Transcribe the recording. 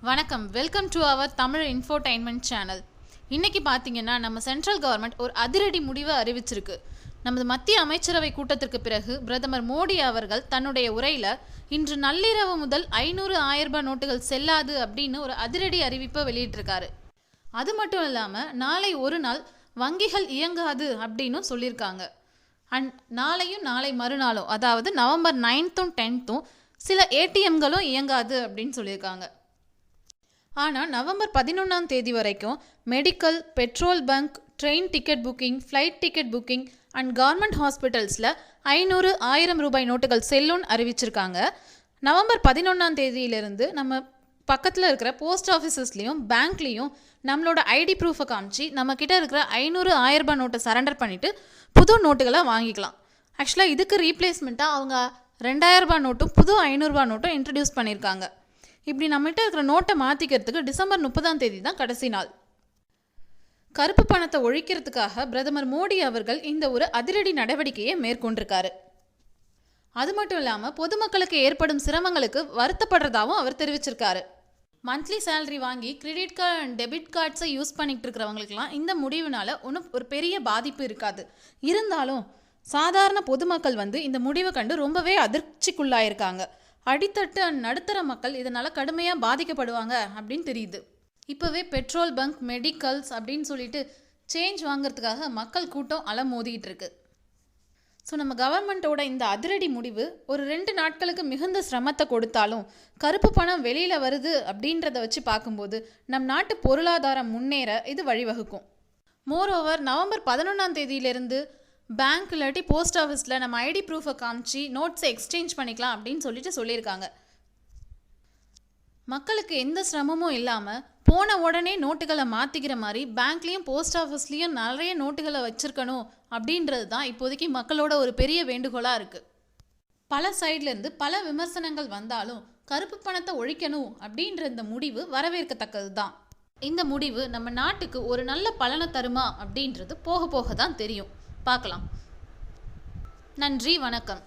வணக்கம், welcome to our Tamil infotainment channel. இன்றைக்கி பார்த்தீங்கன்னா நம்ம சென்ட்ரல் கவர்மெண்ட் ஒரு அதிரடி முடிவை அறிவிச்சிருக்கு. நமது மத்திய அமைச்சரவை கூட்டத்திற்கு பிறகு பிரதமர் மோடி அவர்கள் தன்னுடைய உரையில் இன்று நள்ளிரவு முதல் 500,000 ரூபாய் நோட்டுகள் செல்லாது அப்படின்னு ஒரு அதிரடி அறிவிப்பை வெளியிட்டிருக்காரு. அது மட்டும் இல்லாமல் நாளை ஒரு நாள் வங்கிகள் இயங்காது அப்படின்னு சொல்லியிருக்காங்க. நாளையும் நாளை மறுநாளும், அதாவது நவம்பர் 9th 10th சில ஏடிஎம்களும் இயங்காது அப்படின்னு சொல்லியிருக்காங்க. ஆனால் நவம்பர் 11 வரைக்கும் medical, petrol bunk, train ticket booking, flight ticket booking and government ஹாஸ்பிட்டல்ஸில் 500,000 ரூபாய் நோட்டுகள் செல்லும்னு அறிவிச்சிருக்காங்க. நவம்பர் 11 நம்ம பக்கத்தில் இருக்கிற போஸ்ட் ஆஃபீஸஸ்லேயும் பேங்க்லேயும் நம்மளோட ஐடி ப்ரூஃபை காமிச்சு நம்மக்கிட்ட இருக்கிற 500,000 ரூபாய் நோட்டை சரண்டர் பண்ணிவிட்டு புது நோட்டுகளை வாங்கிக்கலாம். ஆக்சுவலாக இதுக்கு ரீப்ளேஸ்மெண்ட்டாக அவங்க 2,000 ரூபாய் நோட்டும் புது 500 ரூபாய் நோட்டும் இன்ட்ரடியூஸ் பண்ணியிருக்காங்க. இப்படி நம்மகிட்ட இருக்கிற நோட்டை மாற்றிக்கிறதுக்கு டிசம்பர் 30 தான் கடைசி நாள். கருப்பு பணத்தை ஒழிக்கிறதுக்காக பிரதமர் மோடி அவர்கள் இந்த ஒரு அதிரடி நடவடிக்கையை மேற்கொண்டிருக்காரு. அது மட்டும் இல்லாமல் பொதுமக்களுக்கு ஏற்படும் சிரமங்களுக்கு வருத்தப்படுறதாகவும் அவர் தெரிவிச்சிருக்காரு. மந்த்லி சேலரி வாங்கி கிரெடிட் கார்டு அண்ட் டெபிட் கார்ட்ஸை யூஸ் பண்ணிகிட்டு இருக்கிறவங்களுக்குலாம் இந்த முடிவுனால ஒன்றும் ஒரு பெரிய பாதிப்பு இருக்காது. இருந்தாலும் சாதாரண பொதுமக்கள் இந்த முடிவை கண்டு ரொம்பவே அதிர்ச்சிக்குள்ளாயிருக்காங்க. அடித்தட்டு நடுத்தர மக்கள் இதனால் கடுமையாக பாதிக்கப்படுவாங்க அப்படின்னு தெரியுது. இப்போவே பெட்ரோல் பங்க், மெடிக்கல்ஸ் அப்படின்னு சொல்லிட்டு சேஞ்ச் வாங்கிறதுக்காக மக்கள் கூட்டம் அலமோதிக்கிட்டு இருக்கு. ஸோ நம்ம கவர்மெண்ட்டோட இந்த அதிரடி முடிவு ஒரு 2 நாட்களுக்கு மிகுந்த சிரமத்தை கொடுத்தாலும் கருப்பு பணம் வெளியில் வருது அப்படின்றத வச்சு பார்க்கும்போது நம் நாட்டு பொருளாதாரம் முன்னேற இது வழிவகுக்கும். மோரோவர் நவம்பர் 11 பேங்க் இல்லாட்டி போஸ்ட் ஆஃபீஸில் நம்ம ஐடி ப்ரூஃபை காமிச்சு நோட்ஸை எக்ஸ்சேஞ்ச் பண்ணிக்கலாம் அப்படின்னு சொல்லியிருக்காங்க. மக்களுக்கு எந்த சிரமமும் இல்லாமல் போன உடனே நோட்டுகளை மாற்றிக்கிற மாதிரி பேங்க்லேயும் போஸ்ட் ஆஃபீஸ்லேயும் நிறைய நோட்டுகளை வச்சுருக்கணும் அப்படின்றது தான் இப்போதைக்கு மக்களோட ஒரு பெரிய வேண்டுகோளாக இருக்குது. பல சைட்லேருந்து பல விமர்சனங்கள் வந்தாலும் கருப்பு பணத்தை ஒழிக்கணும் அப்படின்ற இந்த முடிவு வரவேற்கத்தக்கது தான். இந்த முடிவு நம்ம நாட்டுக்கு ஒரு நல்ல பலனை தருமா அப்படின்றது போக போக தான் தெரியும். பார்க்கலாம். நன்றி, வணக்கம்.